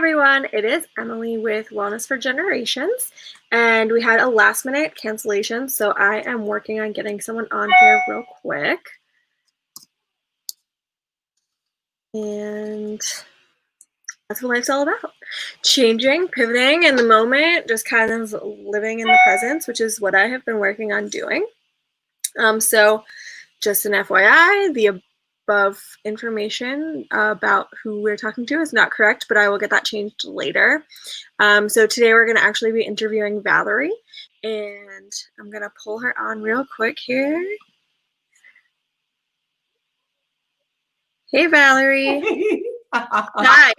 everyone, it is Emily with Wellness for Generations, and we had a last minute cancellation, so I am working on getting someone on here real quick. And that's what life's all about. Changing, pivoting in the moment, just kind of living in the presence, which is what I have been working on doing. So just an FYI, the above information about who we're talking to is not correct, but I will get that changed later. So today we're going to actually be interviewing Valerie, and I'm going to pull her on real quick here. Hey, Valerie. Hi.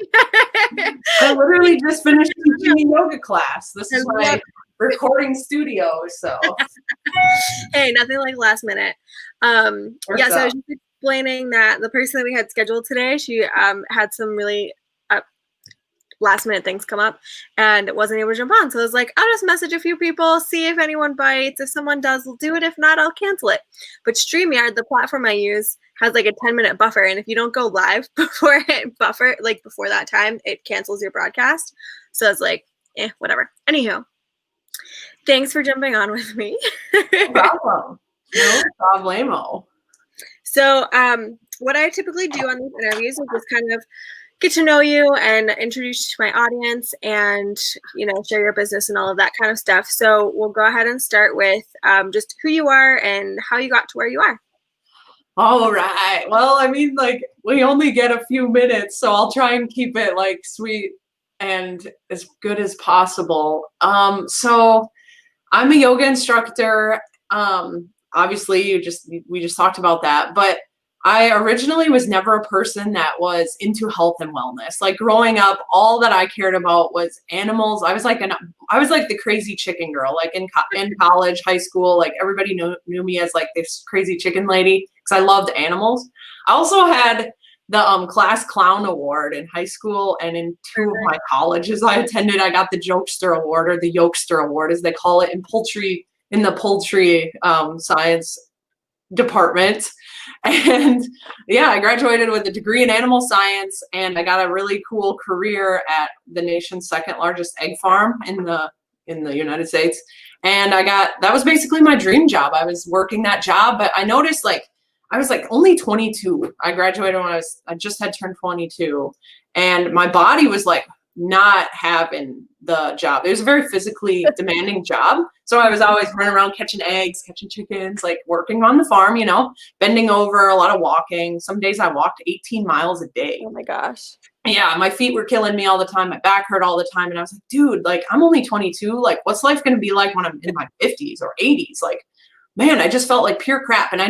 I literally just finished teaching a yoga class. This is my recording studio, so. Hey, nothing like last minute. So I was just explaining that the person that we had scheduled today, she had some really last minute things come up and wasn't able to jump on. So I was like, I'll just message a few people, see if anyone bites. If someone does, we'll do it. If not, I'll cancel it. But StreamYard, the platform I use, has like a 10-minute buffer. And if you don't go live before before that time, it cancels your broadcast. So it's like, whatever. Anywho, thanks for jumping on with me. No problem. No problemo. So what I typically do on these interviews is just kind of get to know you and introduce you to my audience and, share your business and all of that kind of stuff. So we'll go ahead and start with just who you are and how you got to where you are. All right. Well, I mean, we only get a few minutes, so I'll try and keep it sweet and as good as possible. So I'm a yoga instructor. Obviously we just talked about that, but I originally was never a person that was into health and wellness. Like growing up, all that I cared about was animals. I was like the crazy chicken girl. Like in college, high school, like everybody knew me as like this crazy chicken lady because I loved animals. I also had the class clown award in high school, and in two of my colleges I attended, I got the jokester award, or the yokester award as they call it in the poultry science department. And yeah, I graduated with a degree in animal science, and I got a really cool career at the nation's second largest egg farm in the United States. And that was basically my dream job. I was working that job, but I noticed I was only 22. I graduated when I just had turned 22, and my body was not having the job. It was a very physically demanding job. So I was always running around catching eggs, catching chickens, working on the farm, bending over, a lot of walking. Some days I walked 18 miles a day. Oh my gosh. Yeah, my feet were killing me all the time. My back hurt all the time. And I was like, dude, I'm only 22. What's life going to be like when I'm in my 50s or 80s? Man, I just felt like pure crap. And I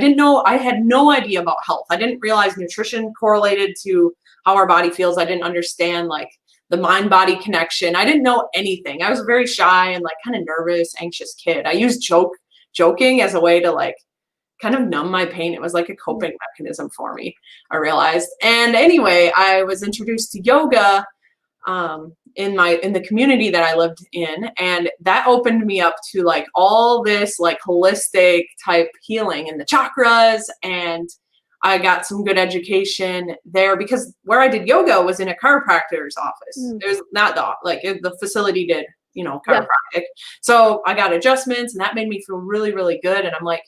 had no idea about health. I didn't realize nutrition correlated to how our body feels. I didn't understand the mind-body connection. I didn't know anything. I was a very shy and kind of nervous, anxious kid. I used joking as a way to kind of numb my pain. It was like a coping mechanism for me, I realized. And anyway, I was introduced to yoga in the community that I lived in, and that opened me up to all this holistic type healing in the chakras, and I got some good education there because where I did yoga was in a chiropractor's office. It was not the facility did, chiropractic. Yeah. So I got adjustments, and that made me feel really, really good. And I'm like,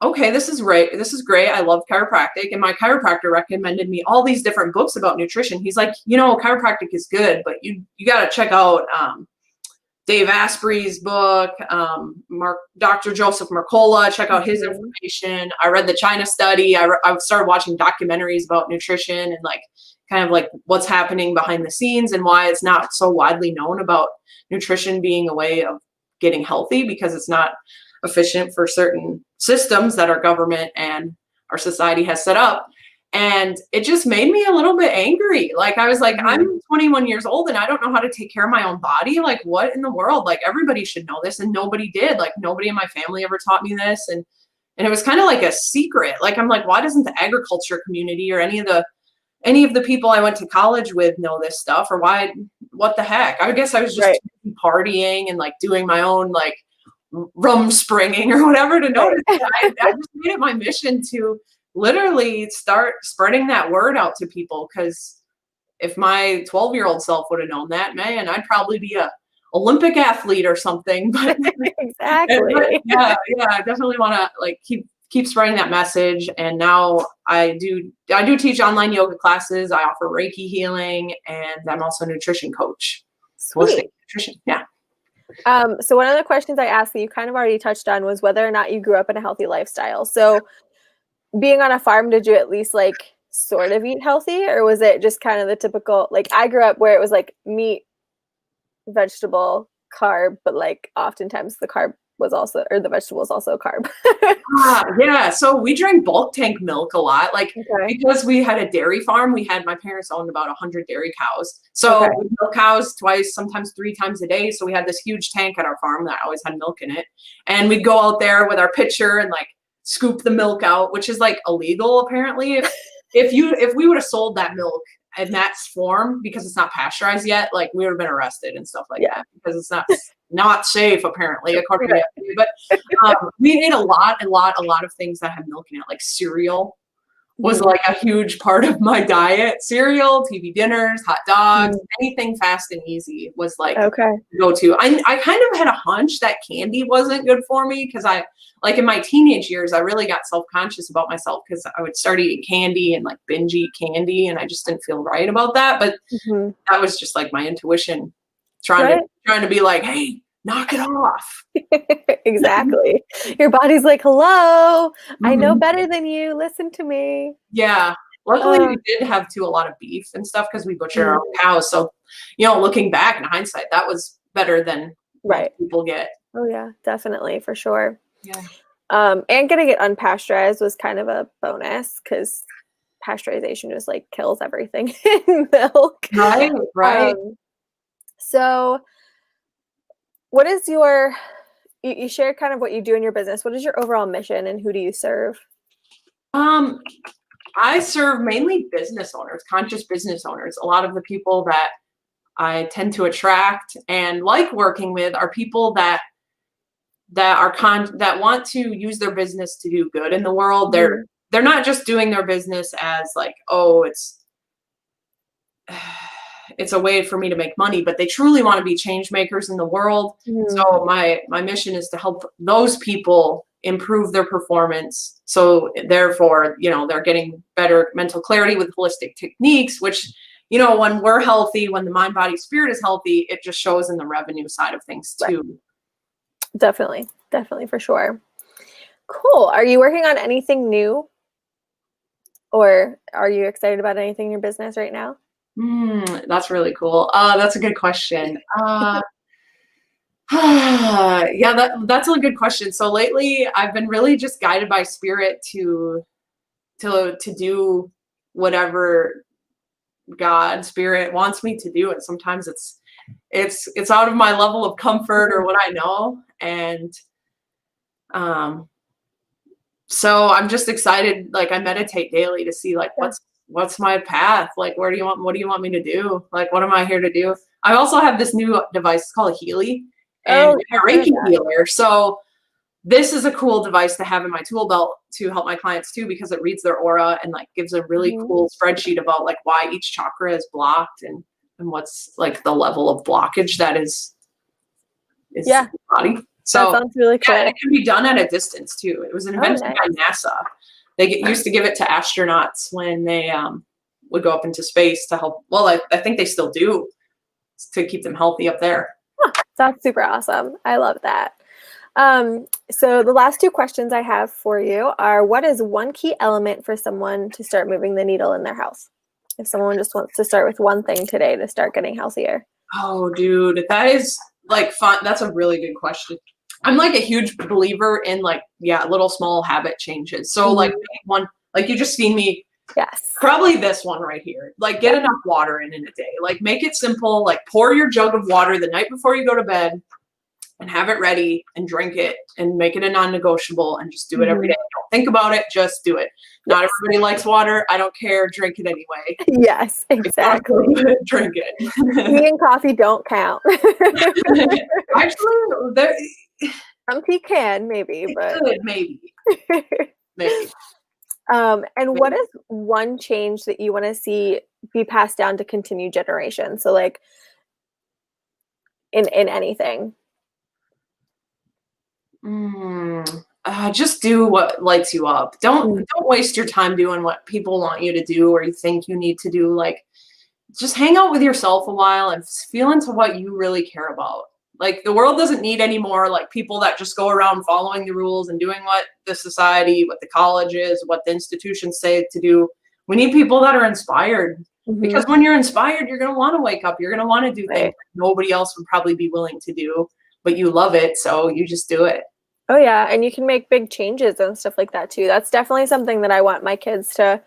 okay, this is great. This is great. I love chiropractic. And my chiropractor recommended me all these different books about nutrition. He's like, chiropractic is good, but you got to check out Dave Asprey's book, Dr. Joseph Mercola, check out his information. I read the China study. I started watching documentaries about nutrition and kind of what's happening behind the scenes and why it's not so widely known about nutrition being a way of getting healthy, because it's not efficient for certain systems that our government and our society has set up. And it just made me a little bit angry. I was I'm 21 years old and I don't know how to take care of my own body. What in the world? Everybody should know this. And nobody did. Nobody in my family ever taught me this. And it was kind of a secret. I'm why doesn't the agriculture community or any of the people I went to college with know this stuff? Or what the heck? I guess I was just partying and doing my own rum springing or whatever to notice. I just made it my mission to literally start spreading that word out to people, because if my 12-year-old self would have known that, man, I'd probably be a Olympic athlete or something. But Exactly. yeah, I definitely want to like keep spreading that message. And now I do teach online yoga classes. I offer Reiki healing, and I'm also a nutrition coach. Sweet. Nutrition, yeah. So one of the questions I asked that you kind of already touched on was whether or not you grew up in a healthy lifestyle. So being on a farm, did you at least like sort of eat healthy, or was it just kind of the typical, like I grew up where it was like meat, vegetable, carb, but like oftentimes the carb was also, or the vegetable is also a carb. Yeah. So we drank bulk tank milk a lot, like Okay. because we had a dairy farm. My parents owned about 100 dairy cows. So Okay. we milk cows twice, sometimes 3 times a day. So we had this huge tank at our farm that always had milk in it. And we'd go out there with our pitcher and like scoop the milk out, which is like illegal apparently. If we would have sold that milk in that form, because it's not pasteurized yet, like we would have been arrested and stuff like that, because it's not safe apparently according to FDA. But we ate a lot of things that had milk in it, like cereal was like a huge part of my diet. Cereal, TV dinners, hot dogs, anything fast and easy was like go to. I kind of had a hunch that candy wasn't good for me, because I like in my teenage years I really got self-conscious about myself, because I would start eating candy and like binge eat candy, and I just didn't feel right about that. But that was just like my intuition trying to be like, hey, knock it off. Exactly. Your body's like, hello, I know better than you. Listen to me. Yeah. Luckily, we did have a lot of beef and stuff because we butcher our own cows. So, looking back in hindsight, that was better than what people get. Oh yeah, definitely, for sure. Yeah. And getting it unpasteurized was kind of a bonus, because pasteurization just like kills everything in milk. Right. So what is you shared kind of what you do in your business. What is your overall mission, and who do you serve? I serve mainly business owners, conscious business owners. A lot of the people that I tend to attract and like working with are people that want to use their business to do good in the world. They're not just doing their business as like, oh, it's a way for me to make money, but they truly want to be change makers in the world. So my mission is to help those people improve their performance. So therefore, they're getting better mental clarity with holistic techniques, which, when we're healthy, when the mind, body, spirit is healthy, it just shows in the revenue side of things too. Definitely, for sure. Cool. Are you working on anything new, or are you excited about anything in your business right now? That's really cool. That's a good question. Yeah, that's a good question. So lately I've been really just guided by spirit to do whatever God spirit wants me to do. And sometimes it's out of my level of comfort or what I know. And so I'm just excited. Like I meditate daily to see like what's my path? Like what do you want me to do? Like what am I here to do? I also have this new device, it's called a Healy, and a Reiki healer. So this is a cool device to have in my tool belt to help my clients too, because it reads their aura and like gives a really cool spreadsheet about like why each chakra is blocked and what's like the level of blockage that is in the body. So that sounds really cool. And it can be done at a distance too. It was invented by NASA. They used to give it to astronauts when they would go up into space to help. Well, I think they still do, to keep them healthy up there. That's super awesome. I love that. So the last two questions I have for you are, what is one key element for someone to start moving the needle in their house? If someone just wants to start with one thing today to start getting healthier. Oh, dude, that is like fun. That's a really good question. I'm like a huge believer in like, little small habit changes. So like one, like you just seen me. Yes. Probably this one right here. Like get enough water in a day. Like make it simple. Like pour your jug of water the night before you go to bed and have it ready and drink it and make it a non-negotiable and just do it every day. Don't think about it. Just do it. Not everybody likes water. I don't care. Drink it anyway. Yes, exactly. Drink it. Tea and coffee don't count. Actually, some tea can maybe, but maybe. And what is one change that you want to see be passed down to continue generations. So like in anything. Just do what lights you up. Don't waste your time doing what people want you to do or you think you need to do. Like, just hang out with yourself a while and feel into what you really care about. Like, the world doesn't need any more like people that just go around following the rules and doing what the society, what the colleges, what the institutions say to do. We need people that are inspired, because when you're inspired, you're going to want to wake up. You're going to want to do things that nobody else would probably be willing to do, but you love it, so you just do it. Oh yeah, and you can make big changes and stuff like that too. That's definitely something that I want my kids to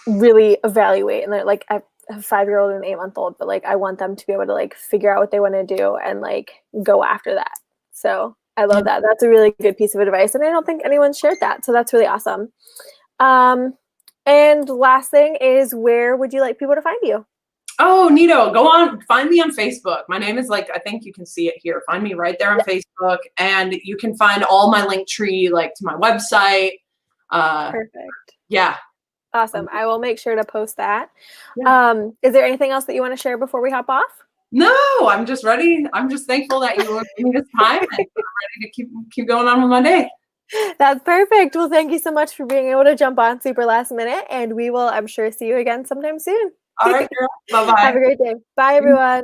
really evaluate. And they're like, I have a 5-year-old and an 8-month-old, but like I want them to be able to like figure out what they want to do and like go after that. So I love that. That's a really good piece of advice, and I don't think anyone shared that. So that's really awesome. And last thing is, where would you like people to find you? Oh, neato. Go on, find me on Facebook. My name is like, I think you can see it here. Find me right there on Facebook, and you can find all my link tree, like to my website. Perfect. Yeah. Awesome. I will make sure to post that. Yeah. Is there anything else that you want to share before we hop off? No, I'm just ready. I'm just thankful that you gave me this time, and I'm ready to keep going on with my day. That's perfect. Well, thank you so much for being able to jump on super last minute, and we will, I'm sure, see you again sometime soon. All right, girl. Bye-bye. Have a great day. Bye, everyone.